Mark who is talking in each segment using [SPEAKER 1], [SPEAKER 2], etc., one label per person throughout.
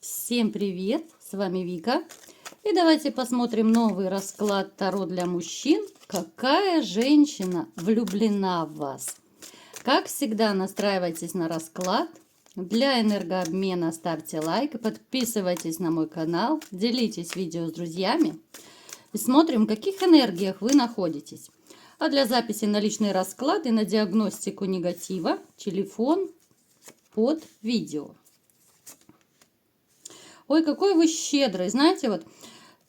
[SPEAKER 1] Всем привет! С вами Вика. И давайте посмотрим новый расклад Таро для мужчин. Какая женщина влюблена в вас? Как всегда, настраивайтесь на расклад. Для энергообмена ставьте лайк и подписывайтесь на мой канал. Делитесь видео с друзьями. И смотрим, в каких энергиях вы находитесь. А для записи на личный расклад и на диагностику негатива телефон под видео. Ой, какой вы щедрый. Знаете, вот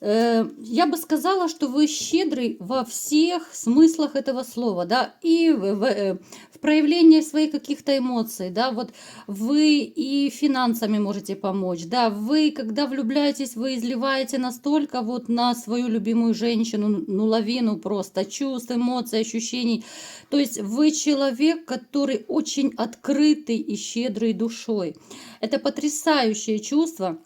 [SPEAKER 1] я бы сказала, что вы щедрый во всех смыслах этого слова, да, и в проявлении своих каких-то эмоций, да, вот вы и финансами можете помочь, да, вы, когда влюбляетесь, вы изливаете настолько вот на свою любимую женщину, ну, лавину просто чувств, эмоций, ощущений, то есть вы человек, который очень открытый и щедрый душой. Это потрясающее чувство.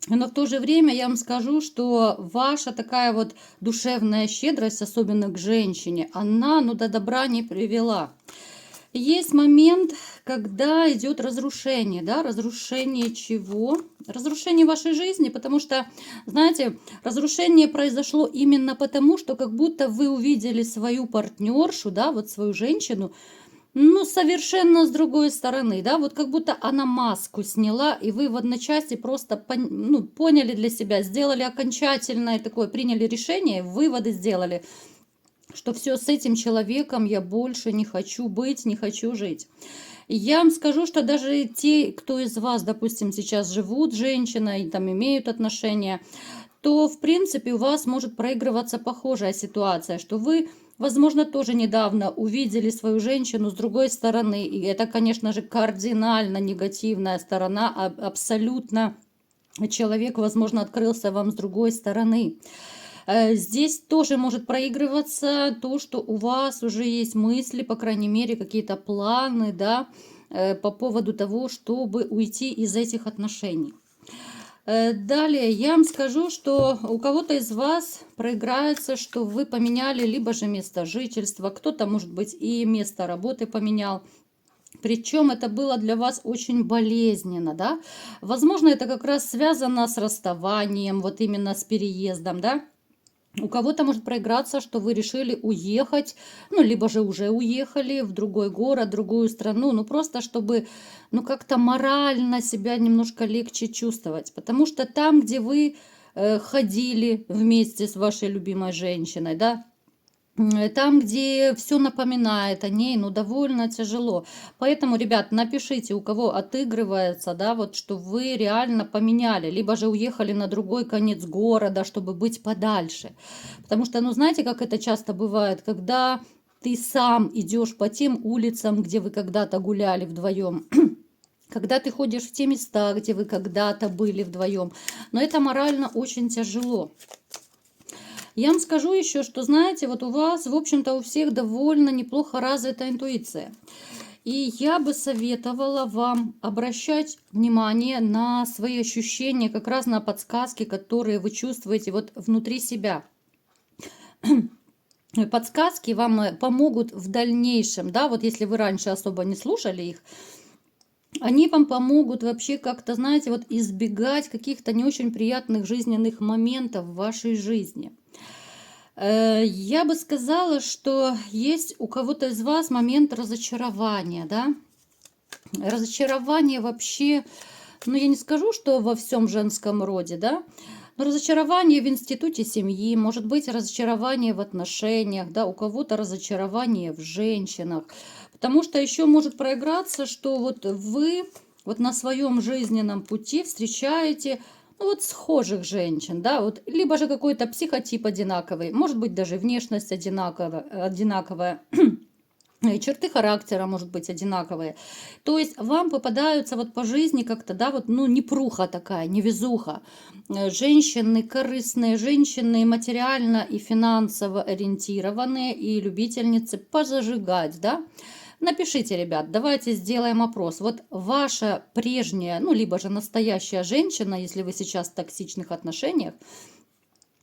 [SPEAKER 1] Но в то же время я вам скажу, что ваша такая вот душевная щедрость, особенно к женщине, она до добра не привела. Есть момент, когда идет разрушение, да, разрушение чего? Разрушение вашей жизни, потому что, знаете, разрушение произошло именно потому, что как будто вы увидели свою партнершу, да, вот свою женщину, ну, совершенно с другой стороны, да, вот как будто она маску сняла, и вы в одночасье просто поняли для себя, сделали окончательное такое, приняли решение, выводы сделали, что все, с этим человеком я больше не хочу быть, не хочу жить. И я вам скажу, что даже те, кто из вас, допустим, сейчас живут женщиной, там имеют отношения, то, в принципе, у вас может проигрываться похожая ситуация, что вы, возможно, тоже недавно увидели свою женщину с другой стороны. И это, конечно же, кардинально негативная сторона, абсолютно человек, возможно, открылся вам с другой стороны. Здесь тоже может проигрываться то, что у вас уже есть мысли, по крайней мере, какие-то планы, да, по поводу того, чтобы уйти из этих отношений. Далее я вам скажу, что у кого-то из вас проиграется, что вы поменяли либо же место жительства, кто-то, может быть, и место работы поменял. Причем это было для вас очень болезненно, да? Возможно, это как раз связано с расставанием, вот именно с переездом, да? У кого-то может проиграться, что вы решили уехать, ну, либо же уже уехали в другой город, другую страну, ну, просто чтобы, ну, как-то морально себя немножко легче чувствовать. Потому что там, где вы ходили вместе с вашей любимой женщиной, да, там, где все напоминает о ней, ну, довольно тяжело. Поэтому, ребят, напишите, у кого отыгрывается, да, вот, что вы реально поменяли, либо же уехали на другой конец города, чтобы быть подальше. Потому что, ну, знаете, как это часто бывает, когда ты сам идешь по тем улицам, где вы когда-то гуляли вдвоем, когда ты ходишь в те места, где вы когда-то были вдвоем, но это морально очень тяжело. Я вам скажу еще, что, знаете, вот у вас, в общем-то, у всех довольно неплохо развита интуиция. И я бы советовала вам обращать внимание на свои ощущения, как раз на подсказки, которые вы чувствуете вот внутри себя. Подсказки вам помогут в дальнейшем, да, вот если вы раньше особо не слушали их, они вам помогут вообще как-то, знаете, вот избегать каких-то не очень приятных жизненных моментов в вашей жизни. Я бы сказала, что есть у кого-то из вас момент разочарования, да? Разочарование вообще, ну я не скажу, что во всем женском роде, да? Но разочарование в институте семьи, может быть разочарование в отношениях, да, у кого-то разочарование в женщинах. Потому что еще может проиграться, что вот вы вот на своем жизненном пути встречаете вот схожих женщин, да, вот, либо же какой-то психотип одинаковый, может быть даже внешность одинаковая, и черты характера, может быть, одинаковые. То есть вам попадаются вот по жизни как-то, да, вот, ну, непруха такая, невезуха. Женщины корыстные, женщины материально и финансово ориентированные и любительницы позажигать, да. Напишите, ребят, давайте сделаем опрос. Вот ваша прежняя, ну, либо же настоящая женщина, если вы сейчас в токсичных отношениях,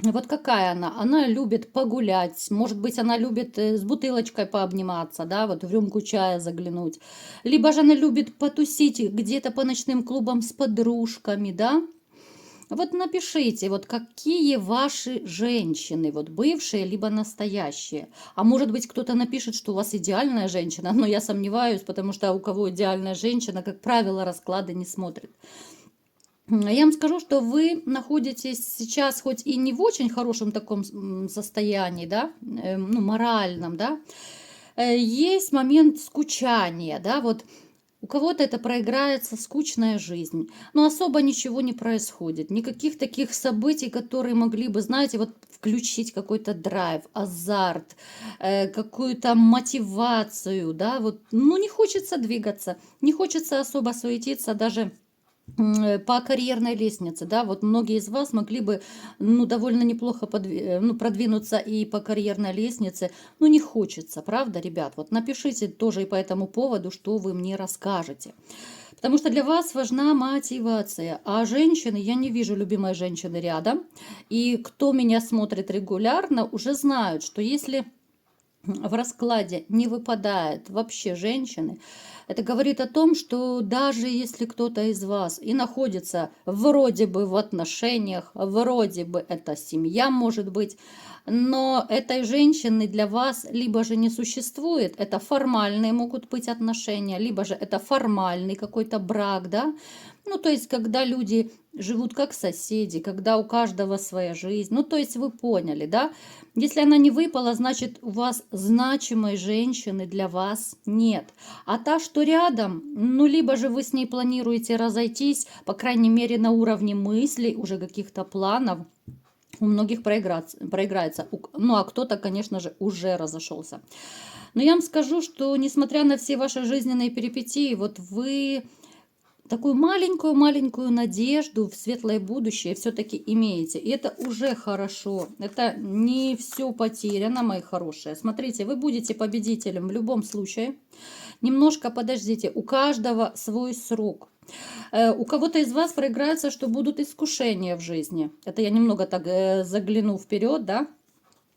[SPEAKER 1] вот какая она? Она любит погулять, может быть, она любит с бутылочкой пообниматься, да, вот в рюмку чая заглянуть. Либо же она любит потусить где-то по ночным клубам с подружками, да. Вот напишите, вот какие ваши женщины, вот бывшие либо настоящие. А может быть, кто-то напишет, что у вас идеальная женщина, но я сомневаюсь, потому что у кого идеальная женщина, как правило, расклады не смотрит. Я вам скажу, что вы находитесь сейчас хоть и не в очень хорошем таком состоянии, да, ну, моральном, да, есть момент скучания, да, вот у кого-то это проиграется скучная жизнь, но особо ничего не происходит, никаких таких событий, которые могли бы, знаете, вот включить какой-то драйв, азарт, какую-то мотивацию, да, вот, ну, не хочется двигаться, не хочется особо суетиться даже по карьерной лестнице, да, вот многие из вас могли бы, ну, довольно неплохо ну, продвинуться и по карьерной лестнице, но не хочется, правда, ребят? Вот напишите тоже и по этому поводу, что вы мне расскажете. Потому что для вас важна мотивация. А женщины, я не вижу любимой женщины рядом. И кто меня смотрит регулярно, уже знают, что если в раскладе не выпадает вообще женщины, это говорит о том, что даже если кто-то из вас и находится вроде бы в отношениях, вроде бы это семья может быть, но этой женщины для вас либо же не существует, это формальные могут быть отношения, либо же это формальный какой-то брак, да, ну, то есть, когда люди живут как соседи, когда у каждого своя жизнь, ну, то есть, вы поняли, да, если она не выпала, значит, у вас значимой женщины для вас нет. А та, что рядом, ну, либо же вы с ней планируете разойтись, по крайней мере, на уровне мыслей, уже каких-то планов, у многих проиграется. Ну, а кто-то, конечно же, уже разошелся. Но я вам скажу, что несмотря на все ваши жизненные перипетии, вот вы такую маленькую-маленькую надежду в светлое будущее все-таки имеете. И это уже хорошо. Это не все потеряно, мои хорошие. Смотрите, вы будете победителем в любом случае. Немножко подождите, у каждого свой срок. У кого-то из вас проиграется, что будут искушения в жизни. Это я немного так загляну вперед, да.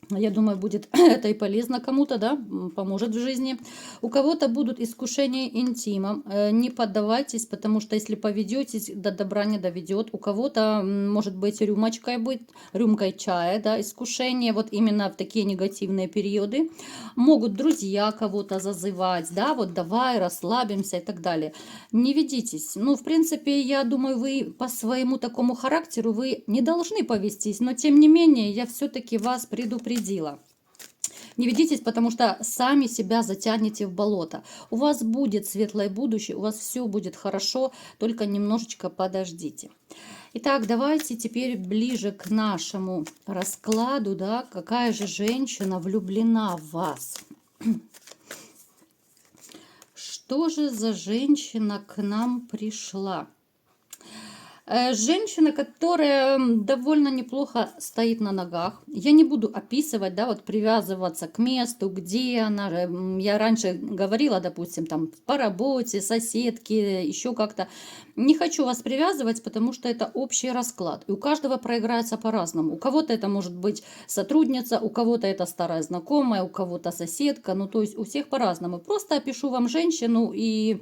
[SPEAKER 1] Я думаю, будет это и полезно кому-то, да, поможет в жизни. У кого-то будут искушения интимом. Не поддавайтесь, потому что если поведетесь, до добра не доведет. У кого-то, может быть, рюмкой чая, да, искушение вот именно в такие негативные периоды. Могут друзья кого-то зазывать, да, вот давай расслабимся и так далее. Не ведитесь. Ну, в принципе, я думаю, вы по своему такому характеру вы не должны повестись, но тем не менее я все-таки вас предупредила. Не ведитесь, потому что сами себя затянете в болото. У вас будет светлое будущее, у вас все будет хорошо, только немножечко подождите. Итак, давайте теперь ближе к нашему раскладу, да, какая же женщина влюблена в вас. Что же за женщина к нам пришла? Женщина, которая довольно неплохо стоит на ногах. Я не буду описывать, да, вот привязываться к месту, где она. Я раньше говорила, допустим, там по работе, соседки, еще как-то. Не хочу вас привязывать, потому что это общий расклад. И у каждого проиграется по-разному. У кого-то это может быть сотрудница, у кого-то это старая знакомая, у кого-то соседка. Ну, то есть у всех по-разному. Просто опишу вам женщину и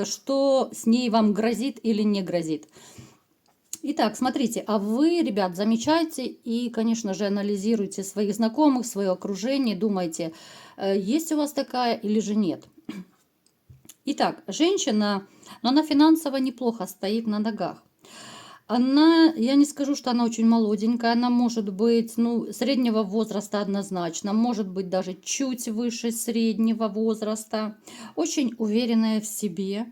[SPEAKER 1] что с ней вам грозит или не грозит. Итак, смотрите, а вы, ребят, замечайте и, конечно же, анализируйте своих знакомых, свое окружение, думайте, есть у вас такая или же нет. Итак, женщина, но она финансово неплохо стоит на ногах. Она, я не скажу, что она очень молоденькая, она может быть, ну, среднего возраста однозначно, может быть даже чуть выше среднего возраста, очень уверенная в себе.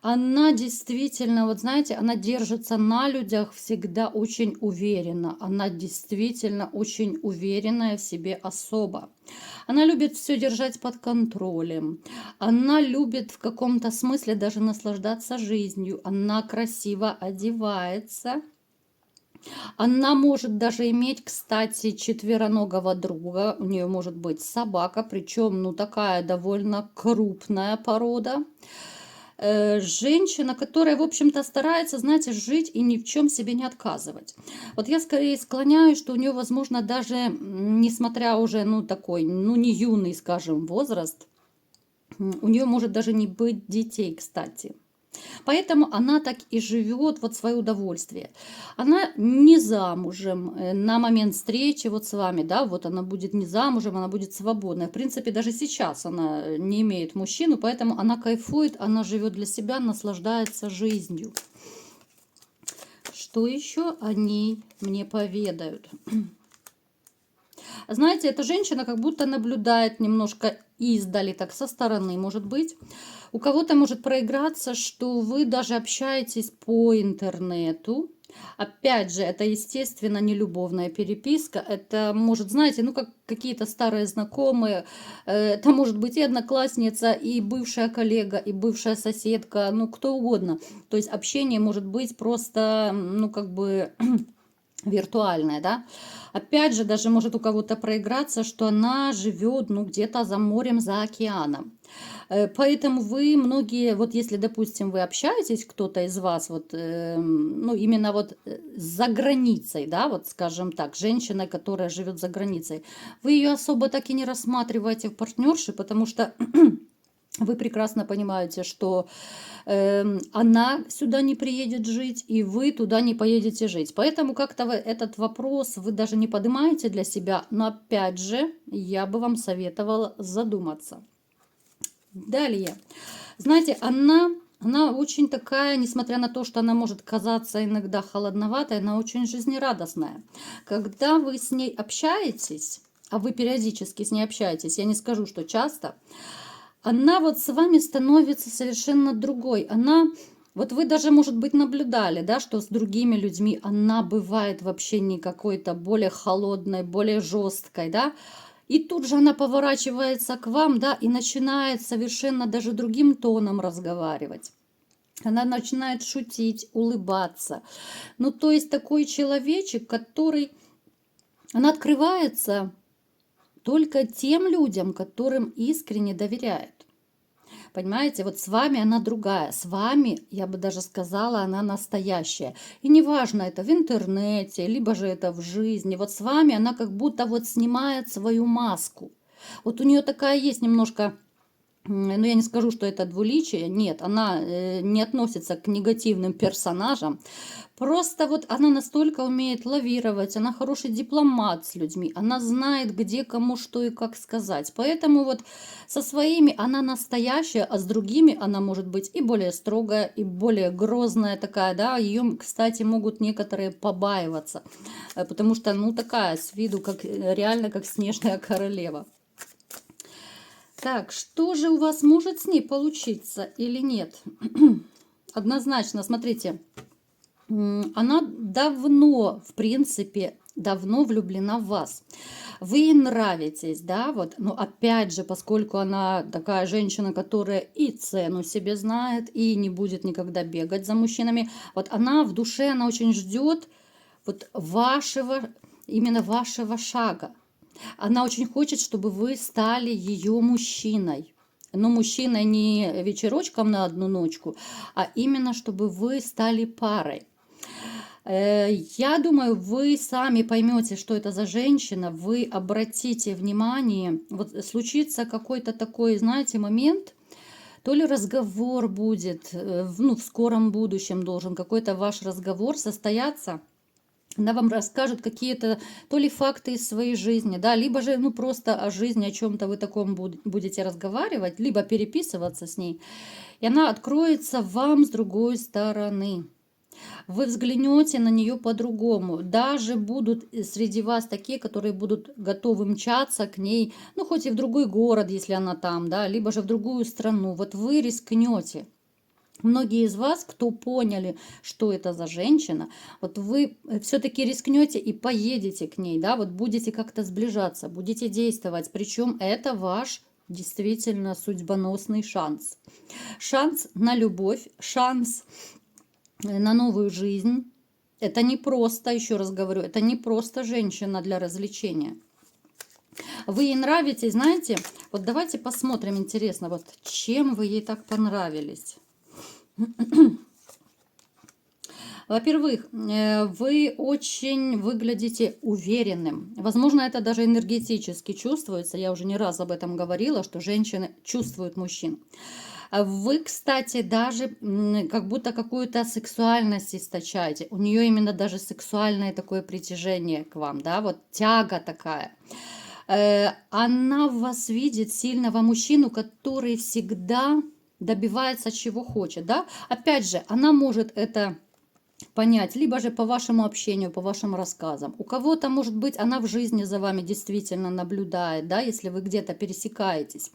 [SPEAKER 1] Она действительно, вот знаете, она держится на людях всегда очень уверенно. Она действительно очень уверенная в себе особа. Она любит все держать под контролем. Она любит в каком-то смысле даже наслаждаться жизнью. Она красиво одевается. Она может даже иметь, кстати, четвероногого друга. У нее может быть собака, причем, ну, такая довольно крупная порода. Женщина, которая, в общем-то, старается, знаете, жить и ни в чем себе не отказывать. Вот я скорее склоняюсь, что у нее, возможно, даже, несмотря уже, ну, такой, ну, не юный, скажем, возраст, у нее может даже не быть детей, кстати. Поэтому она так и живет вот свое удовольствие. Она не замужем на момент встречи вот с вами, да, вот она будет не замужем, она будет свободная. В принципе, даже сейчас она не имеет мужчину, поэтому она кайфует, она живет для себя, наслаждается жизнью. Что еще они мне поведают? Знаете, эта женщина как будто наблюдает немножко издали, так со стороны, может быть. У кого-то может проиграться, что вы даже общаетесь по интернету. Опять же, это, естественно, не любовная переписка. Это может, знаете, ну, как какие-то старые знакомые. Это может быть и одноклассница, и бывшая коллега, и бывшая соседка, ну, кто угодно. То есть общение может быть просто, ну, как бы виртуальная, да. Опять же, даже может у кого-то проиграться, что она живет, ну, где-то за морем, за океаном. Поэтому вы многие, вот если, допустим, вы общаетесь, кто-то из вас, вот, ну, именно вот за границей, да, вот скажем так, женщина, которая живет за границей, вы ее особо так и не рассматриваете в партнерши, потому что вы прекрасно понимаете, что она сюда не приедет жить, и вы туда не поедете жить. Поэтому как-то этот вопрос вы даже не поднимаете для себя, но опять же, я бы вам советовала задуматься. Далее. Знаете, она очень такая, несмотря на то, что она может казаться иногда холодноватой, она очень жизнерадостная. Когда вы с ней общаетесь, а вы периодически с ней общаетесь, я не скажу, что часто, она вот с вами становится совершенно другой. Она, вот вы даже, может быть, наблюдали, да, что с другими людьми она бывает вообще не какой-то более холодной, более жесткой, да. И тут же она поворачивается к вам, да, и начинает совершенно даже другим тоном разговаривать. Она начинает шутить, улыбаться. Ну, то есть такой человечек, который, она открывается только тем людям, которым искренне доверяет. Понимаете, вот с вами она другая. С вами, я бы даже сказала, она настоящая. И неважно, это в интернете, либо же это в жизни. Вот с вами она как будто вот снимает свою маску. Вот у нее такая есть немножко, ну я не скажу, что это двуличие, нет, она не относится к негативным персонажам. Просто вот она настолько умеет лавировать, она хороший дипломат с людьми, она знает, где кому что и как сказать. Поэтому вот со своими она настоящая, а с другими она может быть и более строгая, и более грозная такая, да. Ее, кстати, могут некоторые побаиваться, потому что, ну, такая с виду, как реально как снежная королева. Так, что же у вас может с ней получиться или нет? Однозначно, смотрите. Она давно, в принципе, давно влюблена в вас. Вы ей нравитесь, да, вот, но опять же, поскольку она такая женщина, которая и цену себе знает, и не будет никогда бегать за мужчинами, вот она в душе, она очень ждет вот вашего, именно вашего шага. Она очень хочет, чтобы вы стали ее мужчиной. Но мужчиной не вечерочком на одну ночку, а именно, чтобы вы стали парой. Я думаю, вы сами поймете, что это за женщина, вы обратите внимание, вот случится какой-то такой, знаете, момент, то ли разговор будет, ну, в скором будущем должен какой-то ваш разговор состояться. Она вам расскажет какие-то то ли факты из своей жизни, да, либо же, ну, просто о жизни, о чем-то вы таком будете разговаривать, либо переписываться с ней. И она откроется вам с другой стороны. Вы взглянете на нее по-другому. Даже будут среди вас такие, которые будут готовы мчаться к ней, ну, хоть и в другой город, если она там, да, либо же в другую страну. Вот вы рискнете. Многие из вас, кто поняли, что это за женщина, вот вы все-таки рискнете и поедете к ней, да, вот будете как-то сближаться, будете действовать, причем это ваш действительно судьбоносный шанс. Шанс на любовь, шанс на новую жизнь. Это не просто, еще раз говорю, это не просто женщина для развлечения. Вы ей нравитесь, знаете, вот давайте посмотрим, интересно, вот чем вы ей так понравились. Во-первых, вы очень выглядите уверенным. Возможно, это даже энергетически чувствуется. Я уже не раз об этом говорила, что женщины чувствуют мужчин. Вы, кстати, даже как будто какую-то сексуальность источаете. У нее именно даже сексуальное такое притяжение к вам, да, вот тяга такая. Она в вас видит сильного мужчину, который всегда добивается чего хочет, да. Опять же, она может это понять, либо же по вашему общению, по вашим рассказам. У кого-то, может быть, она в жизни за вами действительно наблюдает, да, если вы где-то пересекаетесь.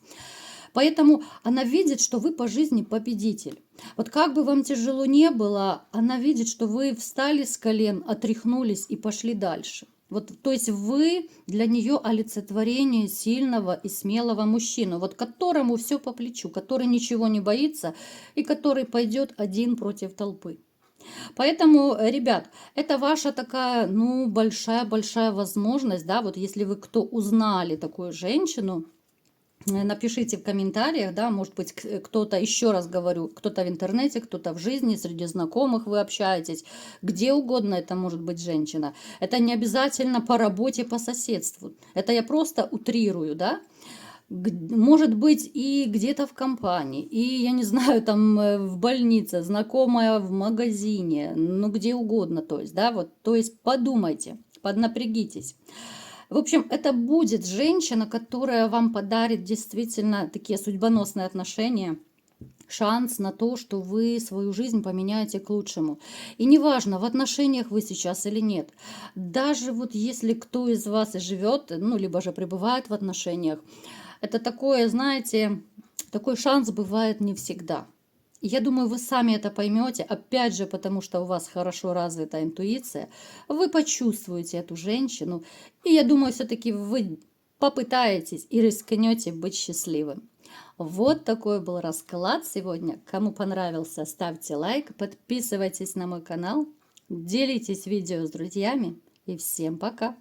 [SPEAKER 1] Поэтому она видит, что вы по жизни победитель. Вот как бы вам тяжело не было, она видит, что вы встали с колен, отряхнулись и пошли дальше. Вот, то есть вы для нее олицетворение сильного и смелого мужчины, вот которому все по плечу, который ничего не боится и который пойдет один против толпы. Поэтому, ребят, это ваша такая, ну, большая-большая возможность, да, вот если вы кто узнали такую женщину, напишите в комментариях, да, может быть, кто-то, еще раз говорю, кто-то в интернете, кто-то в жизни, среди знакомых вы общаетесь, где угодно это может быть женщина. Это не обязательно по работе, по соседству. Это я просто утрирую, да. Может быть, и где-то в компании, и, я не знаю, там в больнице, знакомая в магазине, ну, где угодно, то есть, да, вот, то есть подумайте, поднапрягитесь. В общем, это будет женщина, которая вам подарит действительно такие судьбоносные отношения, шанс на то, что вы свою жизнь поменяете к лучшему. И неважно, в отношениях вы сейчас или нет. Даже вот если кто из вас и живет, ну, либо же пребывает в отношениях, это такое, знаете, такой шанс бывает не всегда. Я думаю, вы сами это поймете, опять же, потому что у вас хорошо развита интуиция, вы почувствуете эту женщину, и я думаю, все-таки вы попытаетесь и рискнете быть счастливым. Вот такой был расклад сегодня. Кому понравился, ставьте лайк, подписывайтесь на мой канал, делитесь видео с друзьями и всем пока!